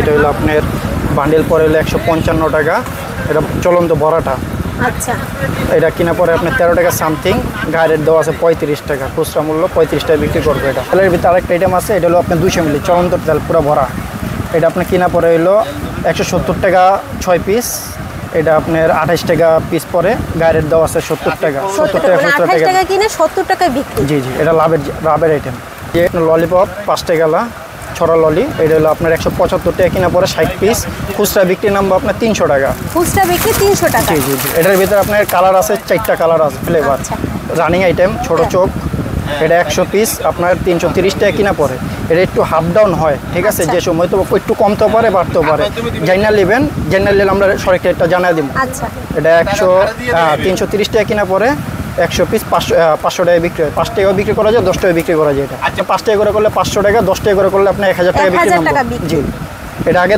এটা হলো আপনার বান্ডেল পরে হলো 155 টাকা, এটা চলন্ত ভরাটা। আচ্ছা, এটা কিনা পরে আপনার 13 টাকা সামথিং, গায়ে রেট দেওয়া আছে 35 টাকা, খুচরা মূল্য 35 টাকা বিক্রি করবে। এটা তেলের ভিতরে আরেকটা আইটেম আছে, এটা হলো আপনার 200 মিলি চলন্ত তেল পুরো ভরা। এটা আপনার কিনা পরে হলো 170 টাকা 6 পিস, এটা আপনার 28 টাকা পিস পরে, গায়ে রেট দেওয়া আছে 70 টাকা। 70 টাকা খুচরা টাকা কিনে 70 টাকায় বিক্রি। জি জি, এটা লাভের আইটেম। যে ললিপপ 5 টাকা ছড়া ললি, এটা হলো আপনার 175 টাকা কিনা পরে 60 পিস, খুচরা বিক্রি নামবো আপনার 300 টাকা। খুচরা বিক্রি 300 টাকা। জি জি জি, এটার ভিতরে আপনার কালার আছে 4টা কালার আছে ফ্লেভার। রানিং আইটেম ছোট চোখ, এটা 100 পিস আপনার 330 টাকা কিনা পরে। এটা একটু হাফ ডাউন হয়, ঠিক আছে, যে সময় তো একটু কমতেও পারে বাড়তেও পারে। জেনারেল নেবেন, জেনারেল নিলে আমরা সঠিক রেটটা জানিয়ে দিব। আচ্ছা, এটা 330 টাকা কিনা পরে, 100 পিস 500 টাকা বিক্রি হয়। 5 টাকাও বিক্রি করা যায়, 10 টাকা বিক্রি করা যায়। এটা 5 টাকা করে করলে 500 টাকা, 10 টাকা করে করলে আপনার 1000 টাকা বিক্রি হবে। জি, এটা আগে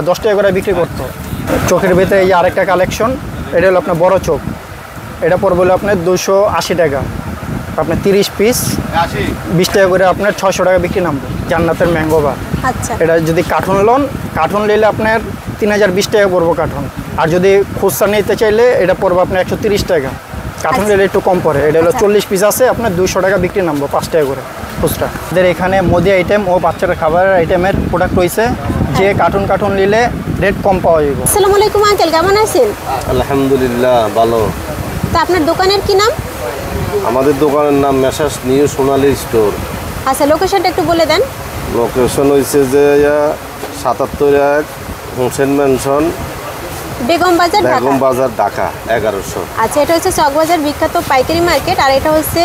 10 টাকা করে বিক্রি করতো। চোখের ভিতরে এই আরেকটা কালেকশন, এটা হলো আপনার বড় চোখ, এটা পড়বে হলো আপনার 280 টাকা, আপনার 30 পিস 20 টাকা করে আপনার 600 টাকা বিক্রি নামবে। জান্নাতের ম্যাঙ্গোবার। আচ্ছা, এটা যদি কার্টুন নিলে আপনার 3020 টাকা পড়বো কার্টুন, আর যদি খুচরা নিতে চাইলে এটা পড়বে আপনার 130 টাকা। কার্টুন নিলে একটু কম পড়ে। এটা হলো 40 পিস আছে, আপনার 200 টাকা বিক্রি নামবো, 5 টাকা করে খুচরা। এদের এখানে মুদি আইটেম ও বাচ্চাদের খাবারের আইটেমের প্রোডাক্ট রয়েছে, যে কার্টুন নিলে রেট কম পাওয়া যাবে। আসসালামু আলাইকুম আঙ্কেল, কেমন আছেন? আলহামদুলিল্লাহ, ভালো। তো আপনার দোকানের কি নাম? আমাদের দোকানের নাম মেসার্স নিউ সোনালী স্টোর। আচ্ছা, লোকেশনটা একটু বলে দেন। লোকেশন হয়েছে যে 77 হোসেন ম্যানশন, বেগম বাজার, ঢাকা 1100। আচ্ছা, এটা হচ্ছে চকবাজার বিখ্যাত পাইকারি মার্কেট, আর এটা হচ্ছে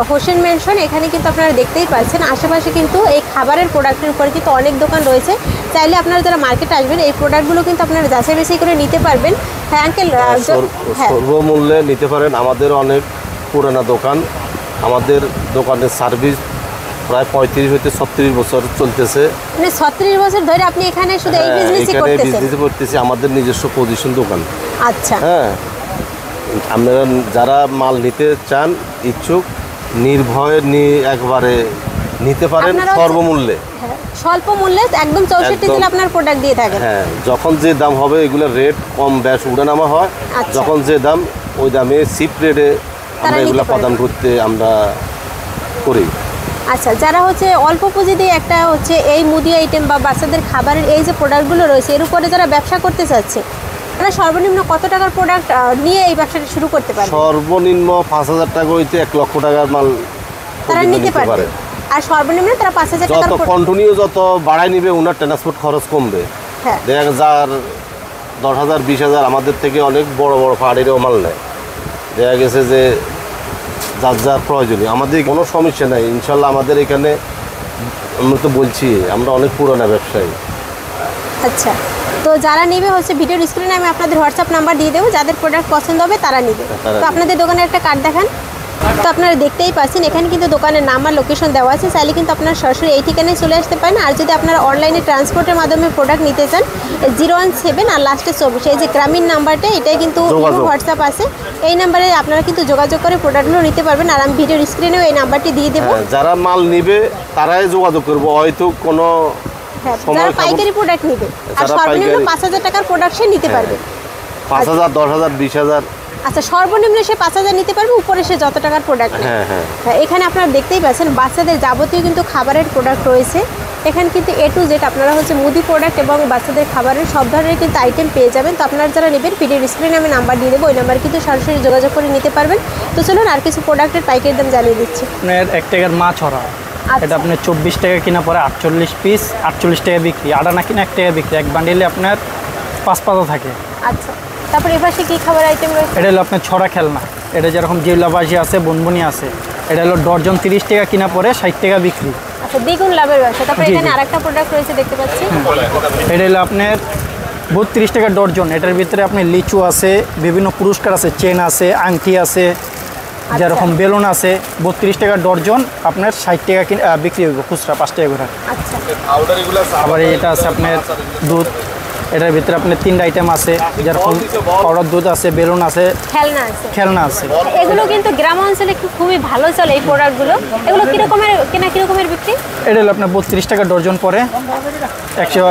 হোসেন ম্যানশন। এখানে কিন্তু আপনারা দেখতেই পাচ্ছেন আশেপাশে কিন্তু এই খাবারের প্রোডাক্টের উপরে কিন্তু অনেক দোকান রয়েছে। চাইলে আপনারা যারা মার্কেটে আসবেন এই প্রোডাক্টগুলো কিন্তু আপনারা যাচাই বাছাই করে নিতে পারবেন। হ্যাঁ আঙ্কেল, সর্বমূল্যে নিতে পারেন। আমাদের অনেক পুরানা দোকান, আমাদের দোকানের সার্ভিস প্রায় 35 হতে 36 বছর চলতেছে। মানে 36 বছর ধরে আপনি এখানে শুধু এই বিজনেসই করতেছি। আমাদের নিজস্ব পজিশন দোকান। আচ্ছা, হ্যাঁ, আপনারা যারা মাল নিতে চান ইচ্ছুক, নির্ভয়ে একবারে নিতে পারেন সর্বমূল্যে। স্বল্প মূল্যে একদম 64 দিন আপনার প্রোডাক্ট দিয়ে থাকেন। হ্যাঁ, যখন যে দাম হবে এগুলোর রেট কম বেশ উঠানামা হয়। যখন যে দাম ওই দামে চিপ রেটে আমরা এগুলো প্রদান করতে আমরা করি। আচ্ছা, যারা হচ্ছে অল্প পুঁজি দিয়ে একটা হচ্ছে এই মুদি আইটেম বা বাচ্চাদের খাবারের এই যে প্রোডাক্টগুলো রয়েছে এর উপরে যারা ব্যবসা করতে চাচ্ছে, তারা সর্বনিম্ন কত টাকার প্রোডাক্ট নিয়ে এই ব্যবসাটা শুরু করতে পারে? সর্বনিম্ন 5000 টাকা হইতে 1 লক্ষ টাকার মাল তারা নিতে পারে। আর সর্বনিম্ন তারা 5000 টাকা যত কন্টিনিউ যত বাড়াই নিবে ওনার ট্রান্সপোর্ট খরচ কমবে। হ্যাঁ, 1000 10,000 20,000 আমাদের থেকে অনেক বড় বড় পাহাড়িরও মাল নেয়। দেখা গেছে যে যার প্রয়োজনীয়, আমাদের কোনো সমস্যা নাই ইনশাল্লাহ। আমাদের এখানে আমরা তো বলছি আমরা অনেক পুরোনো ব্যবসায়ী। আচ্ছা, তো যারা নেবে হচ্ছে ভিডিওর স্ক্রিনে আমি আপনাদের হোয়াটসঅ্যাপ নাম্বার দিয়ে দেবো, যাদের প্রোডাক্ট পছন্দ হবে তারা নেবে। তো আপনাদের দোকানের একটা কার্ড দেখান। তো আপনারা দেখতেই পাচ্ছেন এখানে কিন্তু দোকানের নাম আর লোকেশন দেওয়া আছে, চাইলে কিন্তু আপনারা সরাসরি এই ঠিকানায় চলে আসতে পারেন। আর যদি আপনারা অনলাইনে ট্রান্সপোর্টের মাধ্যমে প্রোডাক্ট নিতে চান 017 আর লাস্টে 24 এই যে গ্রামীণ নাম্বারটা, এটাই কিন্তু হোয়াটসঅ্যাপ আছে। এই নাম্বারে আপনারা কিন্তু যোগাযোগ করে প্রোডাক্টগুলো নিতে পারবেন। আর আমি ভিডিওর স্ক্রিনেও এই নাম্বারটি দিয়ে দেবো। যারা মাল নিবে তারাই যোগাযোগ করবো, হয়তো কোনো যারা পাইকারি প্রোডাক্ট নিবে আর সর্বনিম্ন 5000 টাকার প্রোডাক্ট সে নিতে পারবে। 5000 10,000 20,000। আচ্ছা, সর্বনিম্ন সে 5000 নিতে পারবে, উপরে সে যত টাকার প্রোডাক্ট। হ্যাঁ, এখানে আপনারা দেখতেই পাচ্ছেন বাচ্চাদের যাবতীয় কিন্তু খাবারের প্রোডাক্ট রয়েছে। এখানে কিন্তু A to Z আপনারা হচ্ছে মুদি প্রোডাক্ট এবং বাচ্চাদের খাবারের সব ধরনের কিন্তু আইটেম পেয়ে যাবেন। তো আপনারা যারা নেবেন ভিডিওর স্ক্রিনে আমি নাম্বার দিয়ে দেবো, ওই নাম্বারে কিন্তু সরাসরি যোগাযোগ করে নিতে পারবেন। তো চলুন আর কিছু প্রোডাক্টের পাইকারি দাম জানিয়ে দিচ্ছি। আপনার 1 টাকার মাছ ছড়া, এটা আপনার 24 টাকা কিনা পরে 48 পিস 48 টাকা বিক্রি। আটা না কিনা 1 টাকা বিক্রি। এক বান্ডিলে আপনার 5 পাতা থাকে। আচ্ছা, তারপর এর পাশে কি খাবার আইটেম রয়েছে? এটা হলো আপনার ছড়া খেলনা, এটা যেরকম জিলাবাজি আছে, বনবনি আছে। এটা হলো ডর্জন 30 টাকা কিনা পরে 60 টাকা বিক্রি। আচ্ছা, দ্বিগুণ লাভের ব্যবসা। তারপর এখানে আরেকটা প্রোডাক্ট রয়েছে দেখতে পাচ্ছি, এটা হলো আপনার 32 টাকা ডর্জন। এটার ভিতরে আপনার লিচু আছে, বিভিন্ন পুরস্কার আছে, চেন আছে, আংটি আছে, যেরকম বেলুন আছে। 32 টাকা ডর্জন, আপনার 60 টাকা বিক্রি হবে খুচরা 5 টাকা করে। আচ্ছা, আবার এটা আছে আপনার দুধ, এটার ভিতরে আপনার 3টা আইটেম আছে, যেরকম পাউডার দুধ আছে, বেলুন আছে, খেলনা আছে। এগুলো কিন্তু গ্রাম অঞ্চলে খুবই ভালো চলে এই প্রোডাক্টগুলো। এগুলো কিরকমের বিক্রি? এটা হলো আপনার 32 টাকা ডর্জন পরে, 100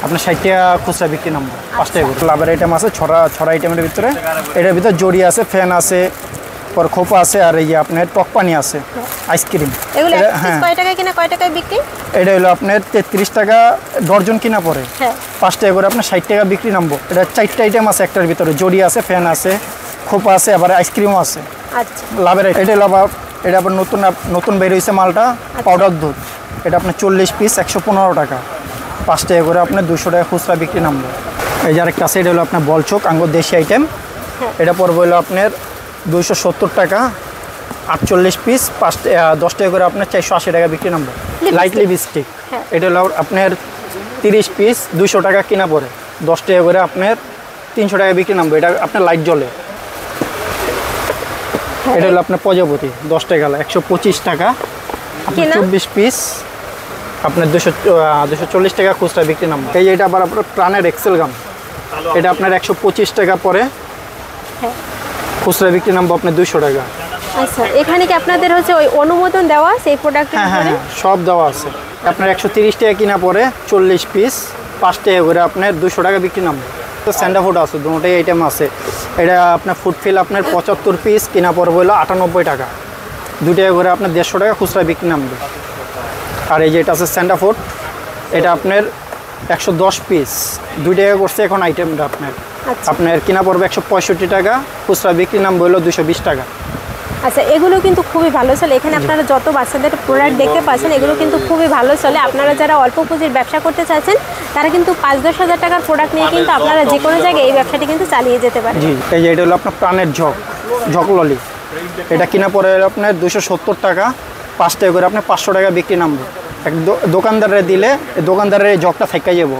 আপনার 60 টাকা খুচরা বিক্রি নাম্বার, 5 টাকা করে। লাভের আইটেম আছে ছড়া আইটেমের ভিতরে। এটার ভিতরে জড়ি আছে, ফ্যান আছে, পর খোপা আছে, আর এই যে আপনার টক পানি আছে, আইসক্রিম। এগুলো কয় টাকায় কিনা কয় টাকায় বিক্রি? এটা হলো আপনার 33 টাকা ডর্জন কিনা পরে, 5 টাকা করে আপনার 60 টাকা বিক্রি নামবো। এটা 4টা আইটেম আছে একটার ভিতরে, জড়ি আছে, ফ্যান আছে, খোপা আছে, আবার আইসক্রিমও আছে। আচ্ছা, লাভের এটা লাভ। এটা আবার নতুন বের হয়েছে মালটা, পাউডার দুধ। এটা আপনার 40 পিস 115 টাকা, 5 টাকা করে আপনার 200 টাকা খুচরা বিক্রি নামবো। এই যে আরেকটা আছে, এটা হলো আপনার বলচোক আঙ্গুর দেশি আইটেম। এটা পড়বে হলো আপনার 270 টাকা, 48 পিস, 10 টাকা করে আপনার 480 টাকা বিক্রি নামবো। লাইট লিপস্টিক, এটা হলো আপনার 30 পিস 200 টাকা কিনা পড়ে, 10 টাকা করে আপনার 300 টাকা বিক্রি নামবো। এটা আপনার লাইট জ্বলে। এটা হলো আপনার প্রজাপতি, 10 টাকা, 125 টাকা, 24 পিস আপনার 240 টাকা খুচরা বিক্রি নামবো। এই এটা আবার আপনার প্রাণের এক্সেল গাম, এটা আপনার 125 টাকা পরে, খুচরা বিক্রি নামবো আপনার 200 টাকা। আচ্ছা, এখানে কি আপনাদের হচ্ছে ওই অনুমোদন দেওয়া সেই প্রোডাক্টের? হ্যাঁ, সব দেওয়া আছে। আপনার 130 টাকা কিনা পরে 40 পিস, 5 টাকা করে আপনার 200 টাকা বিক্রি নামবো। তো স্যান্ডা ফুড আছে, দুটোই আইটেম আছে। এটা আপনার ফুডফিল আপনার 75 পিস কিনা পড়বে হলো 98 টাকা, 2 টাকা করে আপনার 150 টাকা খুচরা বিক্রি নামবে। আর এই যে এটা আছে স্যান্ডা ফুড, এটা আপনার 110 পিস, 2 টাকা করছে এখন আইটেমটা আপনার কিনা পড়বে 165 টাকা, খুচরা বিক্রি নামবে হলো 220 টাকা। আচ্ছা, এগুলো কিন্তু খুবই ভালো চলে। এখানে আপনারা যত বাচ্চাদের প্রোডাক্ট দেখতে পাচ্ছেন, এগুলো কিন্তু খুবই ভালো চলে। আপনারা যারা অল্প পুঁজির ব্যবসা করতে চাচ্ছেন, তারা কিন্তু 5-10 হাজার টাকার প্রোডাক্ট নিয়ে কিন্তু আপনারা যে কোনো জায়গায় এই ব্যবসাটি কিন্তু চালিয়ে যেতে পারেন। জি, এই যে এটা হলো আপনার প্রাণের ঝক ললি, এটা কিনা পড়ে আপনার 270 টাকা, 5 টাকা করে আপনার 500 টাকা বিক্রি নামবে। এক দোকানদারে দিলে দোকানদারের এই জগটা থেকে যাবো।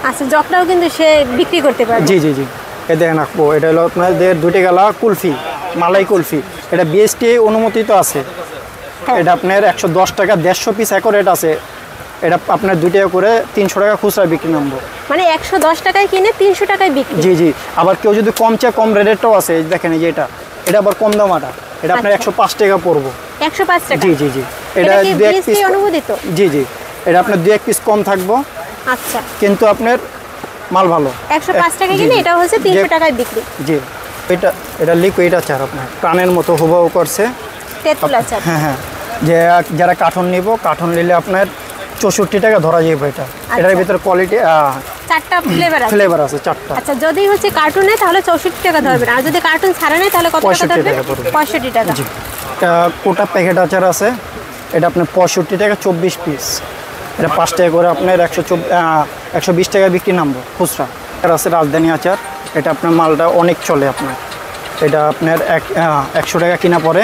আচ্ছা, জগটাও কিন্তু সে বিক্রি করতে পারে। জি, এ দেখেন রাখবো। এটা হলো আপনাদের 2 টাকা কুলফি, মালাই কুলফি, এটা বিএসটি অনুমোদিত আছে। এটা আপনার 110 টাকা, 150 পিস একরেট আছে। এটা আপনার 2 টাকা করে 300 টাকা খুচরা বিক্রি নামবো। মানে 110 টাকায় কিনে 300 টাকায় বিক্রি? জি, আবার কেউ যদি কম চায় কম রেটেরটাও আছে। দেখেন এই যে এটা আবার কম দামাটা, এটা আপনার 105 টাকা পড়বো। 105 টাকা? জি, এটা 2-1 পিস অনুমোদিত। জি, এটা আপনার 2-1 পিস কম থাকবো। আচ্ছা, কিন্তু আপনার মাল ভালো। 105 টাকা কিনে এটা হচ্ছে 300 টাকায় বিক্রি। জি, এটা লিকুইড আচার আপনার প্রাণের মতো হুবহু করছে, তেঁতুল আচার। হ্যাঁ, যে যারা কার্টন নিব, কার্টন নিলে আপনার 64 টাকা ধরা যাবে। এটার ভিতরে কোয়ালিটি 4টা ফ্লেভার আছে 4টা। আচ্ছা, যদি হচ্ছে কার্টুন নেয় তাহলে 64 টাকা ধরবেন, আর যদি কার্টুন ছাড়া নেয় তাহলে কত টাকা ধরবেন? 65 টাকা। জি, এটা কোটা প্যাকেট আচার আছে, এটা আপনার 65 টাকা, 24 পিস। এটা 5 টাকা করে আপনার 120 টাকা বিক্রি নামবো খুচরা। এটা আছে রাজধানী আচার, এটা আপনার মালটা অনেক চলে আপনার। এটা আপনার 100 টাকা কিনা পরে,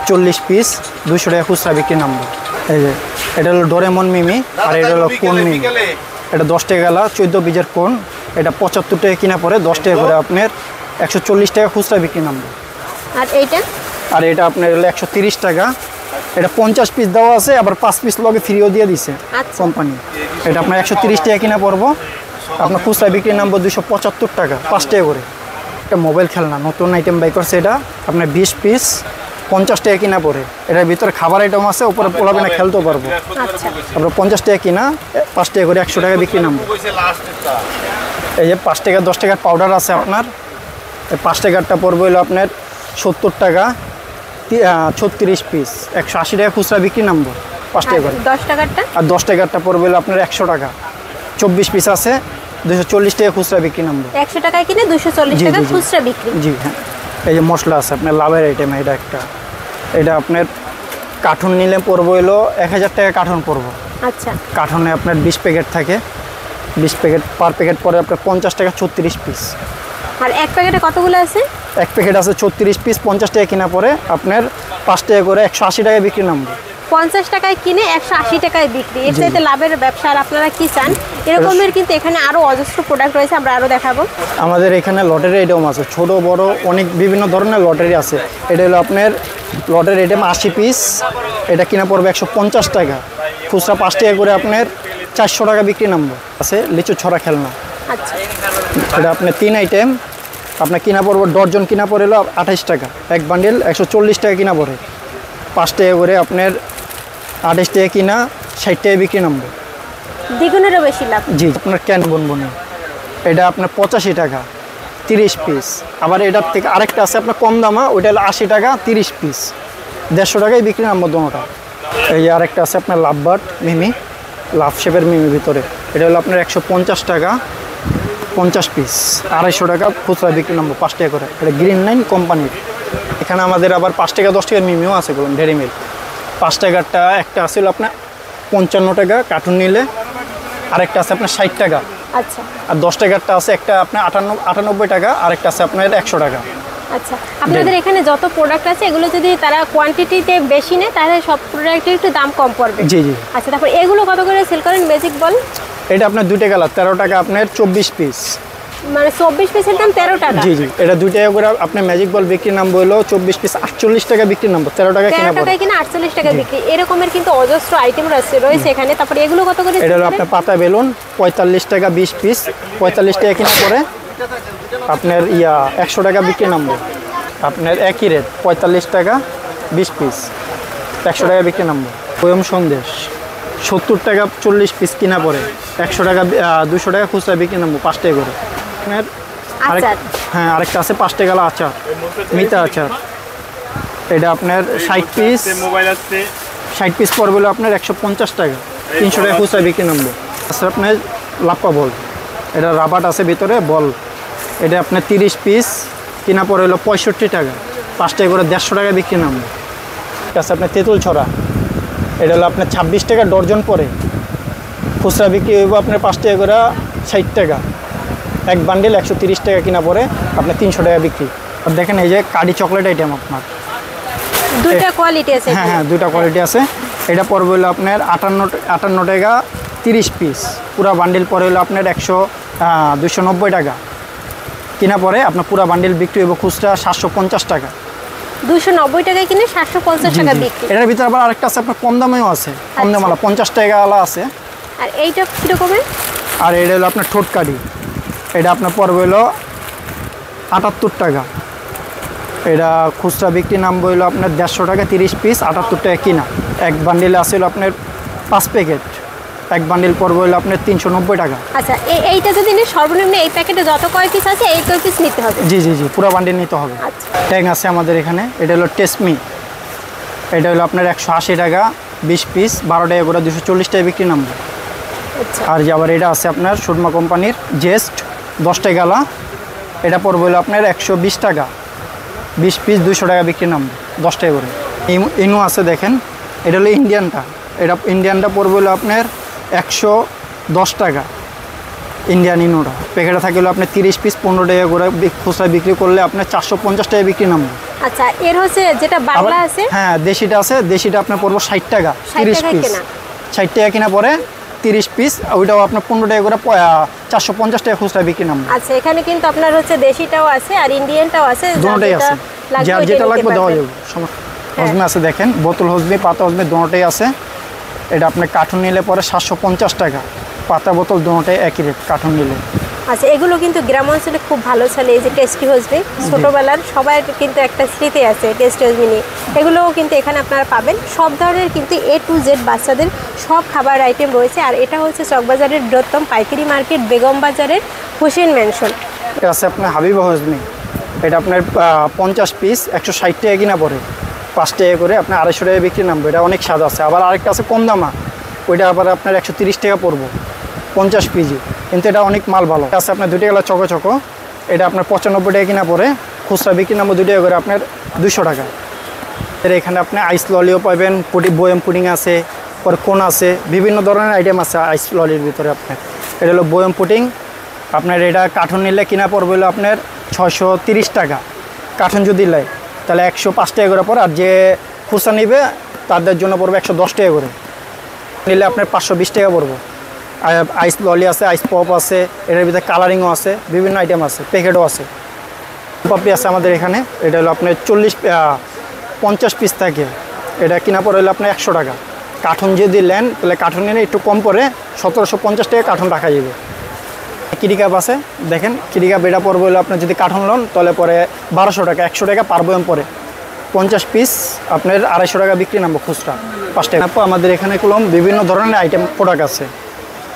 40 পিস, 200 টাকা খুচরা বিক্রি নামবো। এই যে এটা হলো ডোরেমন মিমি, আর এটা হলো কোন মিমি। এটা 10 টাকা গালা, 14 বীজের কোন। এটা 75 টাকা কিনা পরে, 10 টাকা করে আপনার 140 টাকা খুচরা বিক্রি নামবো। আর এটা আপনার হলো 130 টাকা। এটা 50 পিস দেওয়া আছে, আবার 5 পিস লগে ফ্রিও দিয়ে দিছে কোম্পানি। এটা আপনার 130 টাকা কিনা পড়বো, আপনার খুচরা বিক্রি নামবো 275 টাকা, 5 টাকা করে। এটা মোবাইল খেলনা নতুন আইটেম বাই করছে, এটা আপনার 20 পিস, 50 টাকা কিনা পড়ে। এটার ভিতরে খাবার আইটেম আছে, উপরে পোলাবে না খেলতেও পারবো। আপনার 50 টাকা কিনা, 5 টাকা করে 100 টাকা বিক্রি নামবো। এই যে 5 টাকা 10 টাকার পাউডার আছে আপনার, এই 5 টাকারটা পড়বে হলো আপনার 70 টাকা, 36 পিস, 180 টাকা খুচরা বিক্রি নামবো 5 টাকা করে। 10 টাকারটা? আর 10 টাকারটা পড়বে হলো আপনার 100 টাকা, 24 পিস আছে, 240 টাকা খুচরা বিক্রি নামবো। 100 টাকায় কিনে 240 টাকা খুচরা বিক্রি। জি, হ্যাঁ। এই যে মশলা আছে আপনার লাভের আইটেম, এটা একটা। এটা আপনার কার্টুন নিলে পড়বো হলো 1000 টাকা কার্টুন পড়বো। আচ্ছা, কার্টুনে আপনার 20 প্যাকেট থাকে, 20 প্যাকেট, পার প্যাকেট পরে আপনার 50 টাকা, 36 পিস। আর এক প্যাকেটে কতগুলো আছে? এক প্যাকেট আছে 36 পিস, 50 টাকা কিনা পরে আপনার 5 টাকা করে 180 টাকা বিক্রি নামবে। 50 টাকায় কিনে 180 টাকায় বিক্রি, এর চাইতে লাভের ব্যবসা আর আপনারা কি চান? এরকমের কিন্তু এখানে আরো অজস্র প্রোডাক্ট রয়েছে, আমরা আরো দেখাবো। আমাদের এখানে লটারি আইটেম আছে, ছোট বড় অনেক বিভিন্ন ধরনের লটারি আছে। এটা হলো আপনার লটারি আইটেম 80 পিস, এটা কিনা পড়বে 150 টাকা, খুচরা 5 টাকা করে আপনার 400 টাকা বিক্রি নামবো। আছে লিচু ছড়া খেলনা, আচ্ছা এটা আপনার 3 আইটেম, আপনার কিনা পড়বো ডর্জন কিনা পড়ে হলো 28 টাকা, এক বান্ডিল 140 টাকা কিনা পড়ে, 5 টাকা করে আপনার 28 টাকা কিনা 60 টাকা বিক্রি নামবো। দ্বিগুণেরও বেশি লাভ। জি, আপনার ক্যান বনবনে এটা আপনার 85 টাকা 30 পিস। আবার এটার থেকে আরেকটা আছে আপনার কম দামা, ওইটা হলো 80 টাকা 30 পিস, 150 টাকায় বিক্রি নামবো দোনোটা। এই যে আরেকটা আছে আপনার লাভ বার্ড মিমি, লাভ শেপের মিমি ভিতরে, এটা হলো আপনার 150 টাকা 50 পিস, 250 টাকা খুচরা বিক্রি নামবো 5 টাকা করে। এটা গ্রিন লাইন কোম্পানির। এখানে আমাদের আবার 5 টাকা 10 টাকার মিমিও আছে, বলুন ডেরি মিল্ক। 5 টাকারটা একটা আছে আপনার 55 টাকা কার্টুন নিলে, আরেকটা আছে আপনার 60 টাকা। আচ্ছা, আর 10 টাকারটা আছে একটা আপনার 98 টাকা, আরেকটা আছে আপনার 100 টাকা। আচ্ছা, আপনাদের এখানে যত প্রোডাক্ট আছে এগুলো যদি তারা কোয়ান্টিটিতে বেশি নেয় তাহলে সব প্রোডাক্টের একটু দাম কম পড়বে। জি জি। আচ্ছা, তারপর এগুলো কত করে সেল করেন ম্যাজিক বল? এটা আপনার 2 টাকা 13 টাকা আপনার 24 পিস, মানে 24 পিসের দাম 13 টাকা। জি জি। এটা 2 টাকা করে আপনার ম্যাজিক বল বিক্রি নাম হলো 24 পিস 48 টাকা বিক্রি নাম, 13 টাকা কিনা 13 পড়ে। টাকায় কিনা 48 টাকা বিক্রি। এরকমের কিন্তু অজস্র আইটেম রয়েছে এখানে। তারপরে এগুলো কত করে? এটা হলো আপনার পাতা বেলুন 45 টাকা 20 পিস, 45 টাকা কিনা পড়ে আপনার 100 টাকা বিক্রি নামবো। আপনার একই রেট 45 টাকা 20 পিস, 100 টাকা বিক্রি নামবো। বয়ম সন্দেশ 70 টাকা 40 পিস কিনা পড়ে, 100 টাকা 200 টাকা খুচরা বিক্রি নামবো 5 টাকা করে। আপনার হ্যাঁ আরেকটা আছে 5 টাকা আচার, মিতা আচার, এটা আপনার 60 পিস, 60 পিস পড়বে হলো আপনার 150 টাকা, 300 টাকা খুচরা বিক্রি নামবো। আছে আপনার লাপ্পা বল, এটা রাবার আছে ভিতরে বল, এটা আপনার 30 পিস কিনা পড়ে হলো 65 টাকা, 5 টাকা করে 150 টাকা বিক্রি নামবো। আছে আপনার তেঁতুল ছড়া, এটা হলো আপনার 26 টাকা ডর্জন পড়ে, খুচরা বিক্রি হইব আপনার 5 টাকা করে 60 টাকা, এক বান্ডিল 130 টাকা কিনা পড়ে আপনার 300 টাকা বিক্রি। আর দেখেন এই যে কাডি চকলেট আইটেম আপনার দুইটা কোয়ালিটি আছে। হ্যাঁ হ্যাঁ, দুইটা কোয়ালিটি আছে। এটা পড়বে হলো আপনার 58 টাকা 30 পিস, পুরা বান্ডিল পরে হলো আপনার 290 টাকা কিনা পরে আপনার পুরা বান্ডিল বিক্রি হইব খুচরা 750 টাকা। 290 টাকায় কিনে 750 টাকা বিক্রি। এটার ভিতরে আবার আরেকটা আছে আপনার কম দামেও আছে, কম দাম 50 টাকা আলা আছে। আর এইটা কিরকমের? আর এটা হলো আপনার ঠোঁট কাডি, এটা আপনার পড়বে হলো 78 টাকা, এটা খুচরা বিক্রি নাম বইলো আপনার 150 টাকা 30 পিস, 78 টাকা কিনা। এক বান্ডিলে আসলে আপনার 5 প্যাকেট, এক বান্ডিল পড়বে হলো আপনার 390 টাকা। আচ্ছা, এইটা যদি নিয়ে সর্বনিম্ন এই প্যাকেটে যত কয় পিস আছে এই কয় পিস নিতে হবে? জি জি জি, পুরো বান্ডিল নিতে হবে। আচ্ছা, ট্যাং আছে আমাদের এখানে, এটা হলো টেসমি, এটা হলো আপনার 180 টাকা 20 পিস, 12 টাকা করে 240 টাকা বিক্রি নামবে। আচ্ছা, আর যে আবার এটা আছে আপনার সুরমা কোম্পানির জেস্ট 10 টাকা গালা, এটা পড়বে হলো আপনার 120 টাকা, 20 পিস 200 টাকা বিক্রি নামবে 10 টাকা করে। ইনু আছে দেখেন, এটা হলো ইন্ডিয়ানটা, এটা ইন্ডিয়ানটা পড়বে হলো আপনার 110 টাকা, ইন্ডিয়ান ইনুটা প্যাকেটে থাকে হলো আপনার 30 পিস 15 টাকা করে, খুচরা বিক্রি করলে আপনার 450 টাকা বিক্রি নামবে। আচ্ছা, এর হচ্ছে যেটা বাংলা আছে, হ্যাঁ দেশিটা আছে, দেশিটা আপনার পড়বো 60 টাকা 30 পিস, 60 টাকা কিনা পরে 30 পিস, ওইটাও আপনার 15 টাকা করে 450 টাকা খুচরা বিক্রি নামবে। আচ্ছা, এখানে কিন্তু আপনার হচ্ছে দেশিটাও আছে আর ইন্ডিয়ানটাও আছে, দুটোই আছে, যার যেটা লাগবে দেওয়া যাবে। হজমে আছে দেখেন, বোতল হজমে পাতা হজমে দুটোই আছে। এটা আপনার কার্টুন নিলে পরে 750 টাকা, পাতা বোতল দুটোই একই রেট কার্টুন নিলে। আচ্ছা, এগুলো কিন্তু গ্রাম অঞ্চলে খুব ভালো চলে। এই যে টেস্টি হজমি, ছোটোবেলার সবার কিন্তু একটা স্মৃতি আছে টেস্টি হজমি নিয়ে, এগুলোও কিন্তু এখানে আপনারা পাবেন। সব ধরনের কিন্তু A to Z বাচ্চাদের সব খাবার আইটেম রয়েছে। আর এটা হচ্ছে চকবাজারের বৃহত্তম পাইকারি মার্কেট, বেগম বাজারের হোসেন ম্যানশন। এটা আছে আপনার হাবিবা হজমি, এটা আপনার 50 পিস 160 টাকা কিনা পড়ে, 5 টাকা করে আপনার 250 টাকা বিক্রি নামবে। এটা অনেক স্বাদ আছে। আবার আরেকটা আছে কম দামা, ওইটা আবার আপনার 130 টাকা পড়বো 50 পিজি, কিন্তু এটা অনেক মাল ভালো আছে। আপনার 2 টাকা চকো চকো, এটা আপনার 95 টাকা কিনা পড়ে, খুচরা বিক্রি নামবো 2 টাকা করে আপনার 200 টাকা। এর এখানে আপনি আইস ললিও পাবেন, বয়েম পুডিং আছে, পরে কোন আছে, বিভিন্ন ধরনের আইটেম আছে আইস ললির ভিতরে। আপনার এটা হলো বয়েম পুডিং, আপনার এটা কার্টুন নিলে কিনা পড়বে হলো আপনার 630 টাকা, কার্টুন যদি নেয় তাহলে 105 টাকা করে পড়ে, আর যে খুচরা নিবে তাদের জন্য পড়বে 110 টাকা করে, নিলে আপনার 520 টাকা পড়বো। আইস ললি আছে, আইস পপ আছে, এটার ভিতরে কালারিংও আছে, বিভিন্ন আইটেম আছে, প্যাকেটও আছে। পাপড়ি আছে আমাদের এখানে, এটা হলো আপনার 50 পিস থাকে, এটা কিনা পড়ে হলো আপনার 100 টাকা, কার্টুন যদি নেন তাহলে কার্টুন নিলে একটু কম পরে 1750 টাকা কার্টুন রাখা যাবে। কিডি কাপ আছে, দেখেন কিডি কাপ এটা পড়বে হলো আপনার যদি কার্টুন লন তাহলে পরে 1200 টাকা, 100 টাকা পার বয়ম পরে 50 পিস আপনার 250 টাকা বিক্রি নামবো খুচরা 5 টাকা। আমাদের এখানে কলম বিভিন্ন ধরনের আইটেম প্রোডাক্ট আছে।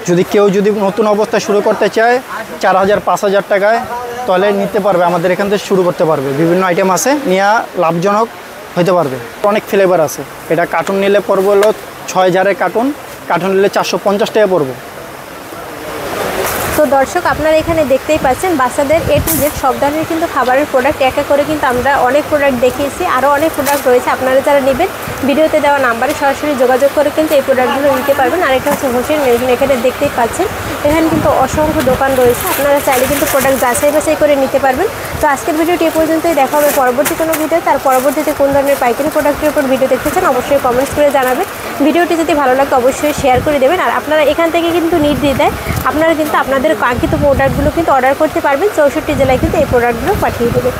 যদি কেউ যদি নতুন অবস্থায় শুরু করতে চায় 4000-5000 টাকায় তাহলে নিতে পারবে, আমাদের এখান থেকে শুরু করতে পারবে। বিভিন্ন আইটেম আছে, নিয়ে লাভজনক হতে পারবে। অনেক ফ্লেভার আছে। এটা কার্টুন নিলে পড়বে হলো 6000-এর কার্টুন নিলে 450 টাকা পড়বে। তো দর্শক আপনারা এখানে দেখতেই পাচ্ছেন বাচ্চাদের A to Z সব ধরনের কিন্তু খাবারের প্রোডাক্ট একা করে কিন্তু আমরা অনেক প্রোডাক্ট দেখিয়েছি, আরও অনেক প্রোডাক্ট রয়েছে। আপনারা যারা নেবেন ভিডিওতে দেওয়া নাম্বারে সরাসরি যোগাযোগ করে কিন্তু এই প্রোডাক্টগুলো নিতে পারবেন। আরেকটা হচ্ছে হোসেন মেডিসিন, এখানে দেখতেই পাচ্ছেন এখানে কিন্তু অসংখ্য দোকান রয়েছে, আপনারা চাইলে কিন্তু প্রোডাক্ট যাচাই বাছাই করে নিতে পারবেন। তো আজকের ভিডিওটি এ পর্যন্তই, দেখা হবে পরবর্তী কোনো ভিডিও। তার পরবর্তীতে কোন ধরনের পাইকারি প্রোডাক্টের উপর ভিডিও দেখতে চান অবশ্যই কমেন্টস করে জানাবেন। ভিডিওটি যদি ভালো লাগে অবশ্যই শেয়ার করে দেবেন। আর আপনারা এখান থেকে কিন্তু নির্দ্বিধায় আপনারা কিন্তু আপনাদের কাঙ্ক্ষিত প্রোডাক্টগুলো কিন্তু অর্ডার করতে পারবেন। 64 জেলায় কিন্তু এই প্রোডাক্টগুলো পাঠিয়ে দেবে।